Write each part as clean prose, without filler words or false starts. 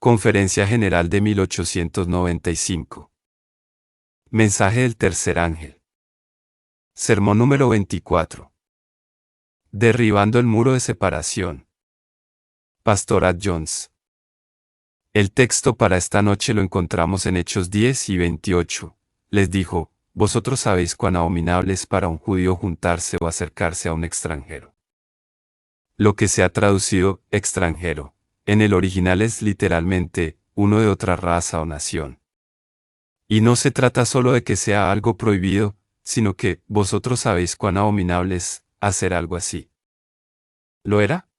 Conferencia General de 1895. Mensaje del tercer ángel. Sermón número 24. Derribando el muro de separación. Pastor Ad Jones. El texto para esta noche lo encontramos en Hechos 10 y 28. Les dijo: vosotros sabéis cuán abominable es para un judío juntarse o acercarse a un extranjero. Lo que se ha traducido extranjero en el original es literalmente uno de otra raza o nación. Y no se trata solo de que sea algo prohibido, sino que vosotros sabéis cuán abominable es hacer algo así. ¿Lo era?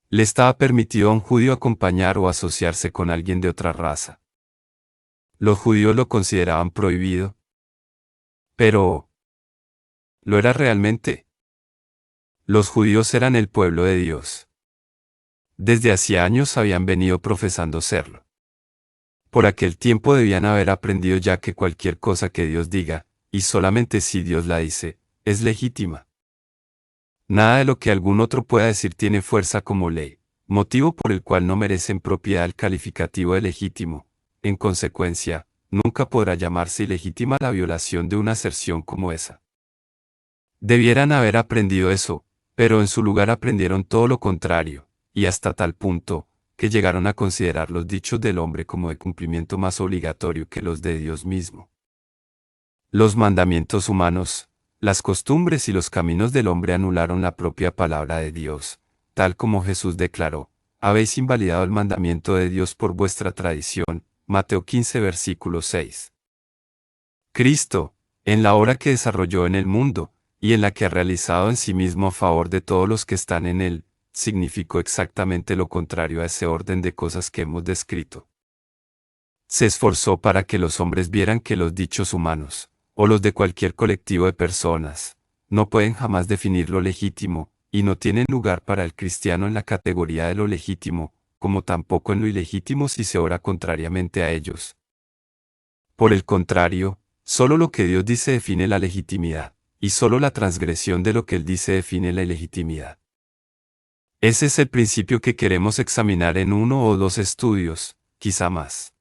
¿Le estaba permitido a un judío acompañar o asociarse con alguien de otra raza? Los judíos lo consideraban prohibido. Pero, ¿lo era realmente? Los judíos eran el pueblo de Dios. Desde hacía años habían venido profesando serlo. Por aquel tiempo debían haber aprendido ya que cualquier cosa que Dios diga, y solamente si Dios la dice, es legítima. Nada de lo que algún otro pueda decir tiene fuerza como ley, motivo por el cual no merecen propiedad el calificativo de legítimo. En consecuencia, nunca podrá llamarse ilegítima la violación de una aserción como esa. Debieran haber aprendido eso, pero en su lugar aprendieron todo lo contrario, y hasta tal punto, que llegaron a considerar los dichos del hombre como de cumplimiento más obligatorio que los de Dios mismo. Los mandamientos humanos, las costumbres y los caminos del hombre anularon la propia palabra de Dios, tal como Jesús declaró: habéis invalidado el mandamiento de Dios por vuestra tradición. Mateo 15 versículo 6. Cristo, en la obra que desarrolló en el mundo, y en la que ha realizado en sí mismo a favor de todos los que están en él, significó exactamente lo contrario a ese orden de cosas que hemos descrito. Se esforzó para que los hombres vieran que los dichos humanos, o los de cualquier colectivo de personas, no pueden jamás definir lo legítimo, y no tienen lugar para el cristiano en la categoría de lo legítimo, como tampoco en lo ilegítimo si se obra contrariamente a ellos. Por el contrario, solo lo que Dios dice define la legitimidad, y solo la transgresión de lo que Él dice define la ilegitimidad. Ese es el principio que queremos examinar en uno o dos estudios, quizá más.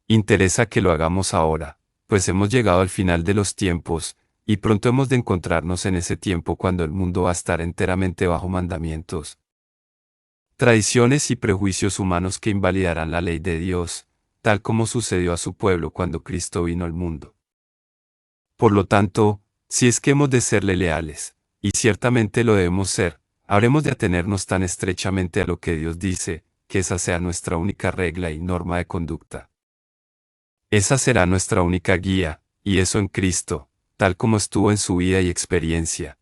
Interesa que lo hagamos ahora, pues hemos llegado al final de los tiempos, y pronto hemos de encontrarnos en ese tiempo cuando el mundo va a estar enteramente bajo mandamientos, tradiciones y prejuicios humanos que invalidarán la ley de Dios, tal como sucedió a su pueblo cuando Cristo vino al mundo. Por lo tanto, si es que hemos de serle leales, y ciertamente lo debemos ser, habremos de atenernos tan estrechamente a lo que Dios dice, que esa sea nuestra única regla y norma de conducta. Esa será nuestra única guía, y eso en Cristo, tal como estuvo en su vida y experiencia.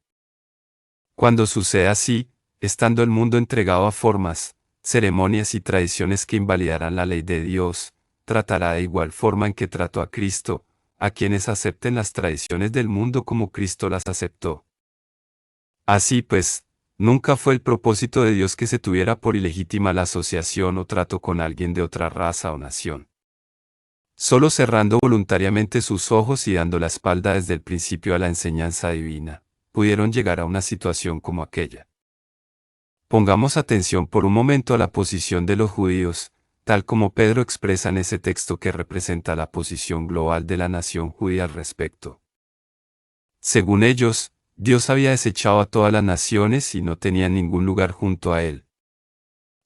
Cuando suceda así, estando el mundo entregado a formas, ceremonias y tradiciones que invalidarán la ley de Dios, tratará de igual forma en que trató a Cristo, a quienes acepten las tradiciones del mundo como Cristo las aceptó. Así pues, nunca fue el propósito de Dios que se tuviera por ilegítima la asociación o trato con alguien de otra raza o nación. Solo cerrando voluntariamente sus ojos y dando la espalda desde el principio a la enseñanza divina, pudieron llegar a una situación como aquella. Pongamos atención por un momento a la posición de los judíos, tal como Pedro expresa en ese texto que representa la posición global de la nación judía al respecto. Según ellos, Dios había desechado a todas las naciones y no tenía ningún lugar junto a él.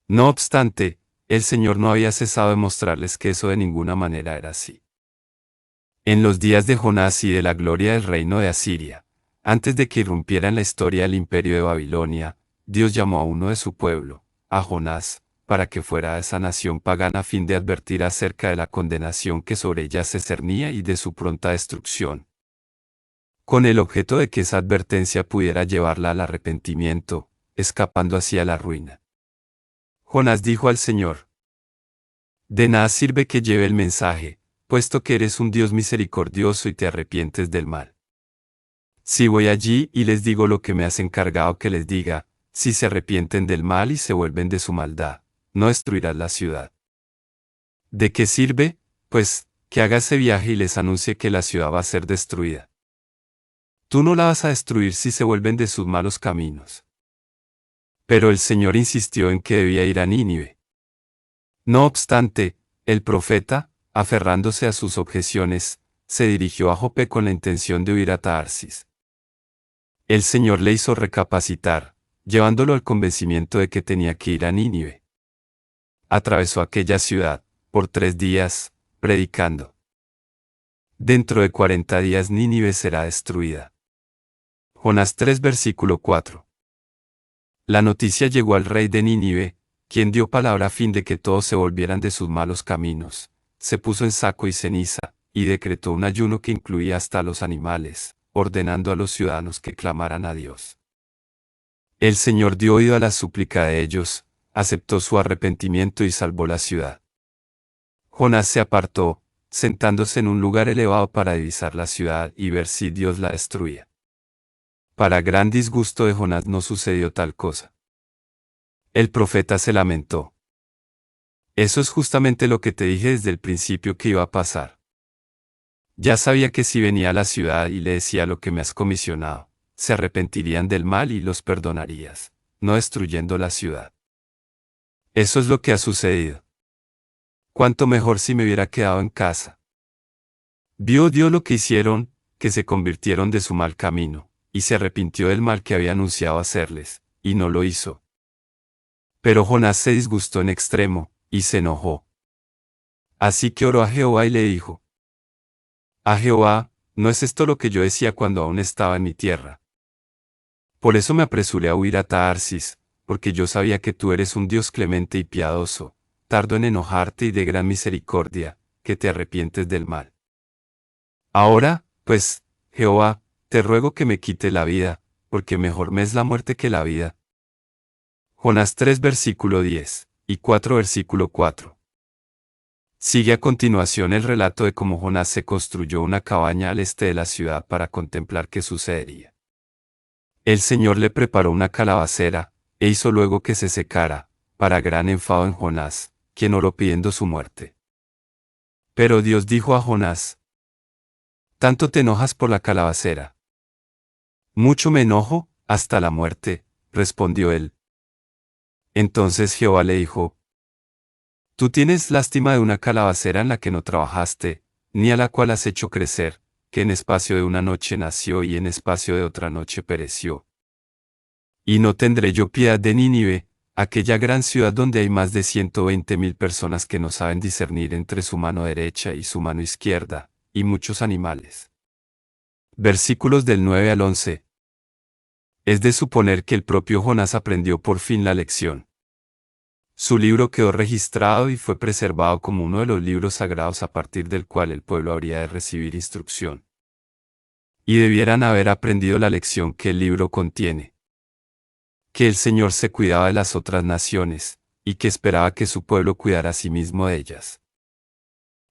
No obstante, el Señor no había cesado de mostrarles que eso de ninguna manera era así. En los días de Jonás y de la gloria del reino de Asiria, antes de que irrumpiera en la historia el imperio de Babilonia, Dios llamó a uno de su pueblo, a Jonás, para que fuera a esa nación pagana a fin de advertir acerca de la condenación que sobre ella se cernía y de su pronta destrucción, con el objeto de que esa advertencia pudiera llevarla al arrepentimiento, escapando así a la ruina. Jonás dijo al Señor: de nada sirve que lleve el mensaje, puesto que eres un Dios misericordioso y te arrepientes del mal. Si voy allí y les digo lo que me has encargado que les diga, si se arrepienten del mal y se vuelven de su maldad, no destruirás la ciudad. ¿De qué sirve, pues, que haga ese viaje y les anuncie que la ciudad va a ser destruida? Tú no la vas a destruir si se vuelven de sus malos caminos. Pero el Señor insistió en que debía ir a Nínive. No obstante, el profeta, aferrándose a sus objeciones, se dirigió a Jope con la intención de huir a Tarsis. El Señor le hizo recapacitar, llevándolo al convencimiento de que tenía que ir a Nínive. Atravesó aquella ciudad, por 3 días, predicando. Dentro de 40 días Nínive será destruida. Jonás 3 versículo 4. La noticia llegó al rey de Nínive, quien dio palabra a fin de que todos se volvieran de sus malos caminos, se puso en saco y ceniza, y decretó un ayuno que incluía hasta a los animales, ordenando a los ciudadanos que clamaran a Dios. El Señor dio oído a la súplica de ellos, aceptó su arrepentimiento y salvó la ciudad. Jonás se apartó, sentándose en un lugar elevado para divisar la ciudad y ver si Dios la destruía. Para gran disgusto de Jonás no sucedió tal cosa. El profeta se lamentó. Eso es justamente lo que te dije desde el principio que iba a pasar. Ya sabía que si venía a la ciudad y le decía lo que me has comisionado, se arrepentirían del mal y los perdonarías, no destruyendo la ciudad. Eso es lo que ha sucedido. Cuánto mejor si me hubiera quedado en casa. Vio Dios lo que hicieron, que se convirtieron de su mal camino, y se arrepintió del mal que había anunciado hacerles, y no lo hizo. Pero Jonás se disgustó en extremo, y se enojó. Así que oró a Jehová y le dijo: A Jehová, ¿no es esto lo que yo decía cuando aún estaba en mi tierra? Por eso me apresuré a huir a Tarsis, porque yo sabía que tú eres un Dios clemente y piadoso, tardo en enojarte y de gran misericordia, que te arrepientes del mal. Ahora, pues, Jehová, te ruego que me quite la vida, porque mejor me es la muerte que la vida. Jonás 3 versículo 10, y 4 versículo 4. Sigue a continuación el relato de cómo Jonás se construyó una cabaña al este de la ciudad para contemplar qué sucedería. El Señor le preparó una calabacera, e hizo luego que se secara, para gran enfado en Jonás, quien oró pidiendo su muerte. Pero Dios dijo a Jonás: ¿Tanto te enojas por la calabacera? Mucho me enojo, hasta la muerte, respondió él. Entonces Jehová le dijo: Tú tienes lástima de una calabacera en la que no trabajaste, ni a la cual has hecho crecer, que en espacio de una noche nació y en espacio de otra noche pereció. Y no tendré yo piedad de Nínive, aquella gran ciudad donde hay más de 120,000 personas que no saben discernir entre su mano derecha y su mano izquierda, y muchos animales. Versículos del 9 al 11. Es de suponer que el propio Jonás aprendió por fin la lección. Su libro quedó registrado y fue preservado como uno de los libros sagrados a partir del cual el pueblo habría de recibir instrucción. Y debieran haber aprendido la lección que el libro contiene. Que el Señor se cuidaba de las otras naciones, y que esperaba que su pueblo cuidara a sí mismo de ellas.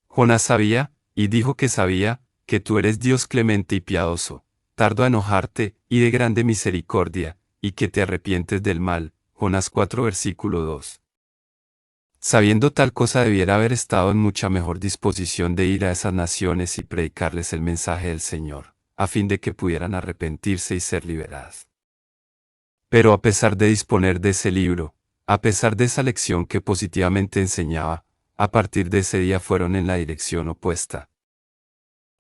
Jonás sabía, y dijo que sabía, que tú eres Dios clemente y piadoso, tardo a enojarte, y de grande misericordia, y que te arrepientes del mal. Jonás 4 versículo 2. Sabiendo tal cosa debiera haber estado en mucha mejor disposición de ir a esas naciones y predicarles el mensaje del Señor, a fin de que pudieran arrepentirse y ser liberadas. Pero a pesar de disponer de ese libro, a pesar de esa lección que positivamente enseñaba, a partir de ese día fueron en la dirección opuesta.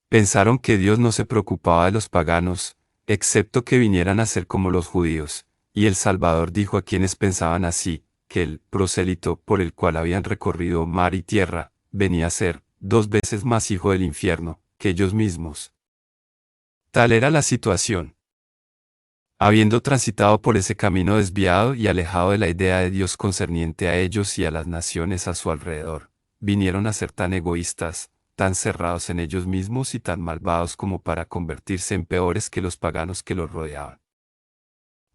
Pensaron que Dios no se preocupaba de los paganos, excepto que vinieran a ser como los judíos, y el Salvador dijo a quienes pensaban así, que el prosélito por el cual habían recorrido mar y tierra, venía a ser 2 veces más hijo del infierno, que ellos mismos. Tal era la situación. Habiendo transitado por ese camino desviado y alejado de la idea de Dios concerniente a ellos y a las naciones a su alrededor, vinieron a ser tan egoístas, tan cerrados en ellos mismos y tan malvados como para convertirse en peores que los paganos que los rodeaban.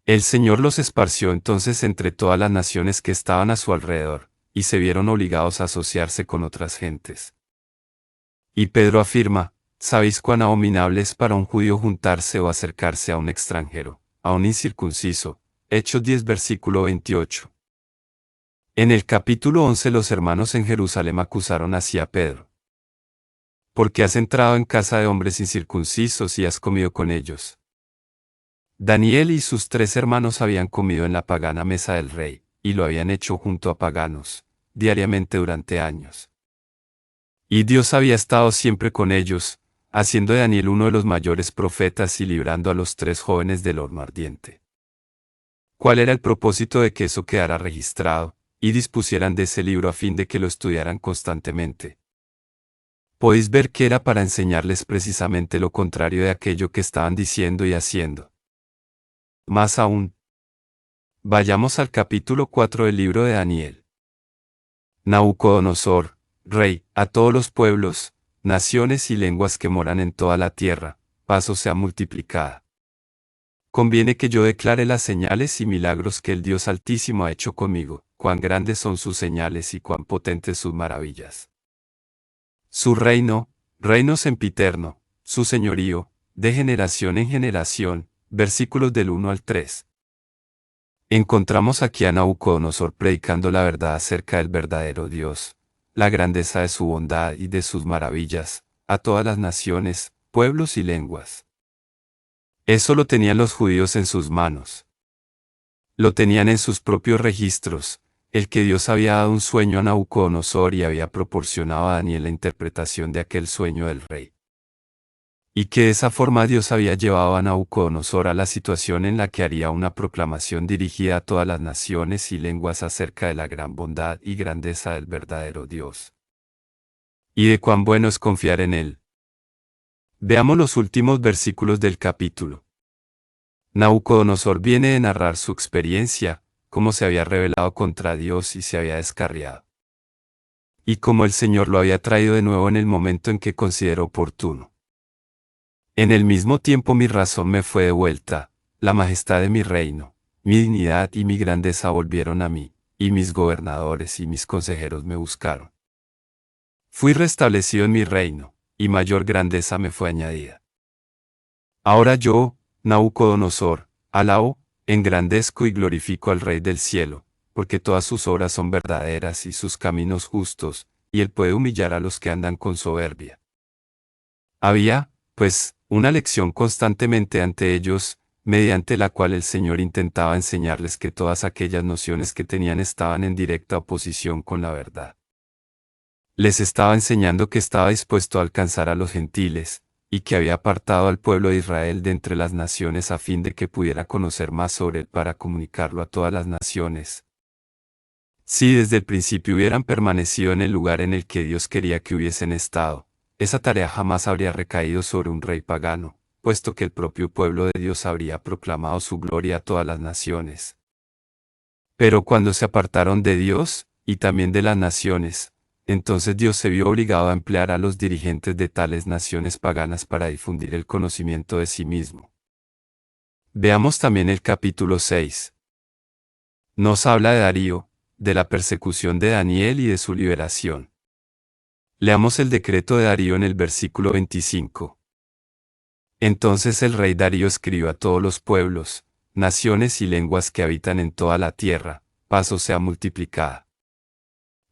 El Señor los esparció entonces entre todas las naciones que estaban a su alrededor, y se vieron obligados a asociarse con otras gentes. Y Pedro afirma: ¿Sabéis cuán abominable es para un judío juntarse o acercarse a un extranjero, a un incircunciso? Hechos 10 versículo 28. En el capítulo 11 los hermanos en Jerusalén acusaron así a Pedro: ¿Por qué has entrado en casa de hombres incircuncisos y has comido con ellos? Daniel y sus 3 hermanos habían comido en la pagana mesa del rey, y lo habían hecho junto a paganos, diariamente durante años. Y Dios había estado siempre con ellos, haciendo de Daniel uno de los mayores profetas y librando a los 3 jóvenes del horno ardiente. ¿Cuál era el propósito de que eso quedara registrado, y dispusieran de ese libro a fin de que lo estudiaran constantemente? Podéis ver que era para enseñarles precisamente lo contrario de aquello que estaban diciendo y haciendo. Más aún, vayamos al capítulo 4 del libro de Daniel. Nabucodonosor, rey, a todos los pueblos, naciones y lenguas que moran en toda la tierra, paz os sea multiplicada. Conviene que yo declare las señales y milagros que el Dios Altísimo ha hecho conmigo, cuán grandes son sus señales y cuán potentes sus maravillas. Su reino, reino sempiterno, su señorío, de generación en generación, versículos del 1 al 3. Encontramos aquí a Nabucodonosor predicando la verdad acerca del verdadero Dios, la grandeza de su bondad y de sus maravillas, a todas las naciones, pueblos y lenguas. Eso lo tenían los judíos en sus manos. Lo tenían en sus propios registros, el que Dios había dado un sueño a Nabucodonosor y había proporcionado a Daniel la interpretación de aquel sueño del rey. Y que de esa forma Dios había llevado a Nabucodonosor a la situación en la que haría una proclamación dirigida a todas las naciones y lenguas acerca de la gran bondad y grandeza del verdadero Dios. Y de cuán bueno es confiar en Él. Veamos los últimos versículos del capítulo. Nabucodonosor viene de narrar su experiencia, cómo se había rebelado contra Dios y se había descarriado. Y cómo el Señor lo había traído de nuevo en el momento en que consideró oportuno. En el mismo tiempo mi razón me fue devuelta, la majestad de mi reino, mi dignidad y mi grandeza volvieron a mí, y mis gobernadores y mis consejeros me buscaron. Fui restablecido en mi reino, y mayor grandeza me fue añadida. Ahora yo, Nabucodonosor, alabo, engrandezco y glorifico al Rey del cielo, porque todas sus obras son verdaderas y sus caminos justos, y él puede humillar a los que andan con soberbia. Había, pues, una lección constantemente ante ellos, mediante la cual el Señor intentaba enseñarles que todas aquellas nociones que tenían estaban en directa oposición con la verdad. Les estaba enseñando que estaba dispuesto a alcanzar a los gentiles, y que había apartado al pueblo de Israel de entre las naciones a fin de que pudiera conocer más sobre él para comunicarlo a todas las naciones. Si desde el principio hubieran permanecido en el lugar en el que Dios quería que hubiesen estado, esa tarea jamás habría recaído sobre un rey pagano, puesto que el propio pueblo de Dios habría proclamado su gloria a todas las naciones. Pero cuando se apartaron de Dios, y también de las naciones, entonces Dios se vio obligado a emplear a los dirigentes de tales naciones paganas para difundir el conocimiento de sí mismo. Veamos también el capítulo 6. Nos habla de Darío, de la persecución de Daniel y de su liberación. Leamos el decreto de Darío en el versículo 25. Entonces el rey Darío escribió a todos los pueblos, naciones y lenguas que habitan en toda la tierra, paz os sea multiplicada.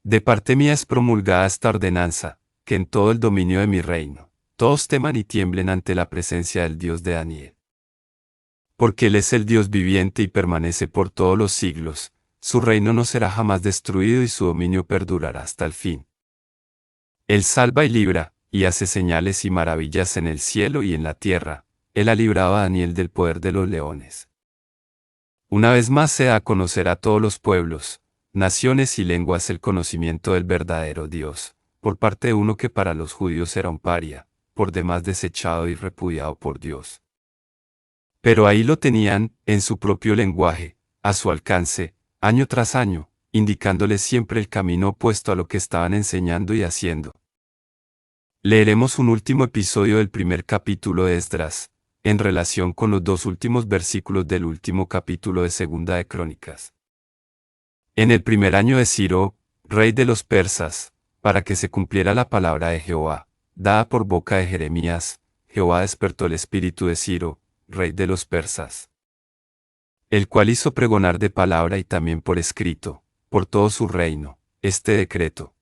De parte mía es promulgada esta ordenanza, que en todo el dominio de mi reino, todos teman y tiemblen ante la presencia del Dios de Daniel. Porque Él es el Dios viviente y permanece por todos los siglos, su reino no será jamás destruido y su dominio perdurará hasta el fin. Él salva y libra, y hace señales y maravillas en el cielo y en la tierra, Él ha librado a Daniel del poder de los leones. Una vez más se da a conocer a todos los pueblos, naciones y lenguas el conocimiento del verdadero Dios, por parte de uno que para los judíos era un paria, por demás desechado y repudiado por Dios. Pero ahí lo tenían, en su propio lenguaje, a su alcance, año tras año, indicándoles siempre el camino opuesto a lo que estaban enseñando y haciendo. Leeremos un último episodio del primer capítulo de Esdras, en relación con los 2 últimos versículos del último capítulo de Segunda de Crónicas. En el primer año de Ciro, rey de los persas, para que se cumpliera la palabra de Jehová, dada por boca de Jeremías, Jehová despertó el espíritu de Ciro, rey de los persas, el cual hizo pregonar de palabra y también por escrito, por todo su reino, este decreto.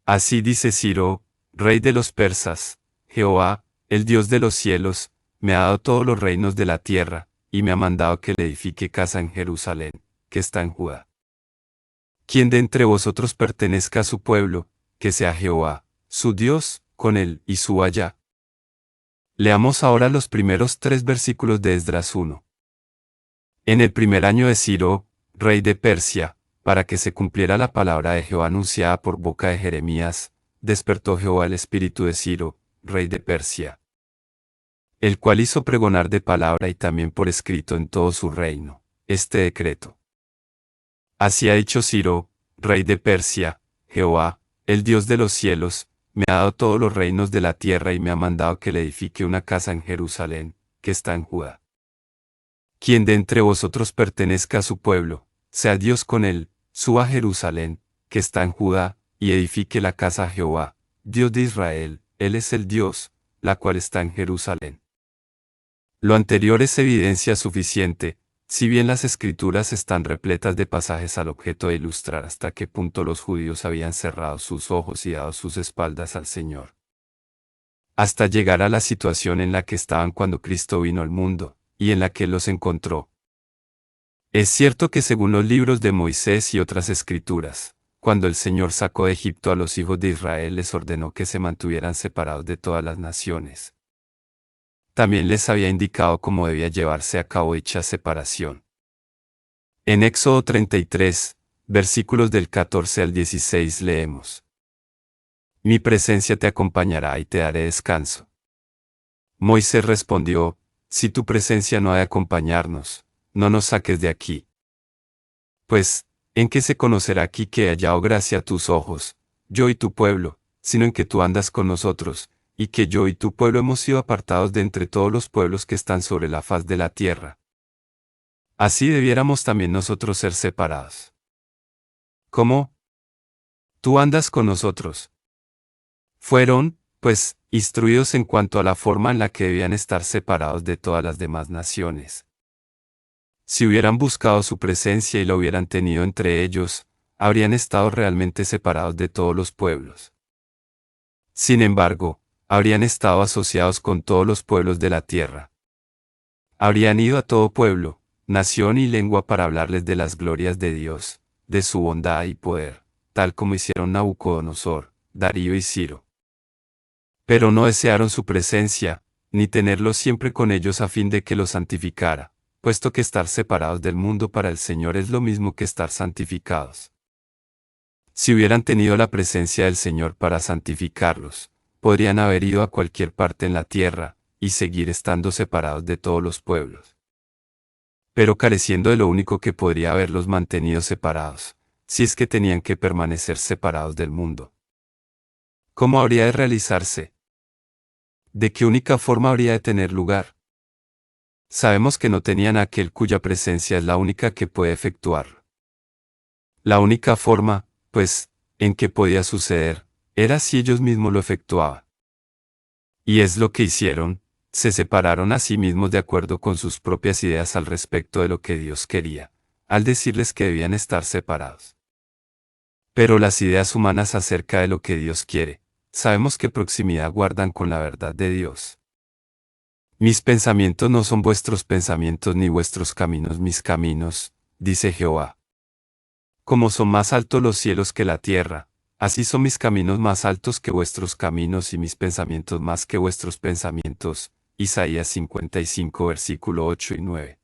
Así dice Ciro, rey de los persas, Jehová, el Dios de los cielos, me ha dado todos los reinos de la tierra, y me ha mandado que le edifique casa en Jerusalén, que está en Judá. Quien de entre vosotros pertenezca a su pueblo, que sea Jehová, su Dios, con él, y suba allá. Leamos ahora los primeros 3 versículos de Esdras 1. En el primer año de Ciro, rey de Persia, para que se cumpliera la palabra de Jehová anunciada por boca de Jeremías, despertó Jehová el espíritu de Ciro, rey de Persia, el cual hizo pregonar de palabra y también por escrito en todo su reino, este decreto. Así ha dicho Ciro, rey de Persia: Jehová, el Dios de los cielos, me ha dado todos los reinos de la tierra y me ha mandado que le edifique una casa en Jerusalén, que está en Judá. Quien de entre vosotros pertenezca a su pueblo, sea Dios con él, suba a Jerusalén, que está en Judá, y edifique la casa a Jehová, Dios de Israel, él es el Dios, la cual está en Jerusalén. Lo anterior es evidencia suficiente, si bien las escrituras están repletas de pasajes al objeto de ilustrar hasta qué punto los judíos habían cerrado sus ojos y dado sus espaldas al Señor, hasta llegar a la situación en la que estaban cuando Cristo vino al mundo, y en la que los encontró. Es cierto que según los libros de Moisés y otras escrituras, cuando el Señor sacó de Egipto a los hijos de Israel les ordenó que se mantuvieran separados de todas las naciones. También les había indicado cómo debía llevarse a cabo dicha separación. En Éxodo 33, versículos del 14 al 16 leemos: Mi presencia te acompañará y te daré descanso. Moisés respondió: Si tu presencia no ha de acompañarnos, no nos saques de aquí. Pues, ¿en qué se conocerá aquí que he hallado gracia a tus ojos, yo y tu pueblo, sino en que tú andas con nosotros, y que yo y tu pueblo hemos sido apartados de entre todos los pueblos que están sobre la faz de la tierra? Así debiéramos también nosotros ser separados. ¿Cómo? Tú andas con nosotros. Fueron, pues, instruidos en cuanto a la forma en la que debían estar separados de todas las demás naciones. Si hubieran buscado su presencia y la hubieran tenido entre ellos, habrían estado realmente separados de todos los pueblos. Sin embargo, habrían estado asociados con todos los pueblos de la tierra. Habrían ido a todo pueblo, nación y lengua para hablarles de las glorias de Dios, de su bondad y poder, tal como hicieron Nabucodonosor, Darío y Ciro. Pero no desearon su presencia, ni tenerlo siempre con ellos a fin de que los santificara, puesto que estar separados del mundo para el Señor es lo mismo que estar santificados. Si hubieran tenido la presencia del Señor para santificarlos, podrían haber ido a cualquier parte en la tierra, y seguir estando separados de todos los pueblos. Pero careciendo de lo único que podría haberlos mantenido separados, si es que tenían que permanecer separados del mundo. ¿Cómo habría de realizarse? ¿De qué única forma habría de tener lugar? Sabemos que no tenían a aquel cuya presencia es la única que puede efectuarlo. La única forma, pues, en que podía suceder, era si ellos mismos lo efectuaban. Y es lo que hicieron, se separaron a sí mismos de acuerdo con sus propias ideas al respecto de lo que Dios quería, al decirles que debían estar separados. Pero las ideas humanas acerca de lo que Dios quiere, sabemos qué proximidad guardan con la verdad de Dios. Mis pensamientos no son vuestros pensamientos ni vuestros caminos mis caminos, dice Jehová. Como son más altos los cielos que la tierra, así son mis caminos más altos que vuestros caminos y mis pensamientos más que vuestros pensamientos. Isaías 55 versículo 8 y 9.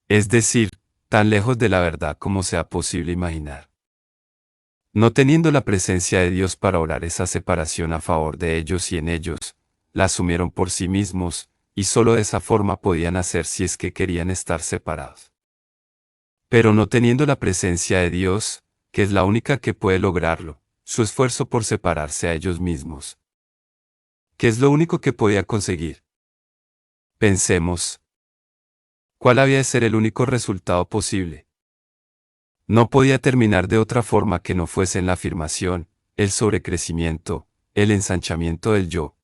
Es decir, tan lejos de la verdad como sea posible imaginar. No teniendo la presencia de Dios para orar esa separación a favor de ellos y en ellos, la asumieron por sí mismos, y solo de esa forma podían hacer si es que querían estar separados. Pero no teniendo la presencia de Dios, que es la única que puede lograrlo, su esfuerzo por separarse a ellos mismos. ¿Qué es lo único que podía conseguir? Pensemos. ¿Cuál había de ser el único resultado posible? No podía terminar de otra forma que no fuese en la afirmación, el sobrecrecimiento, el ensanchamiento del yo,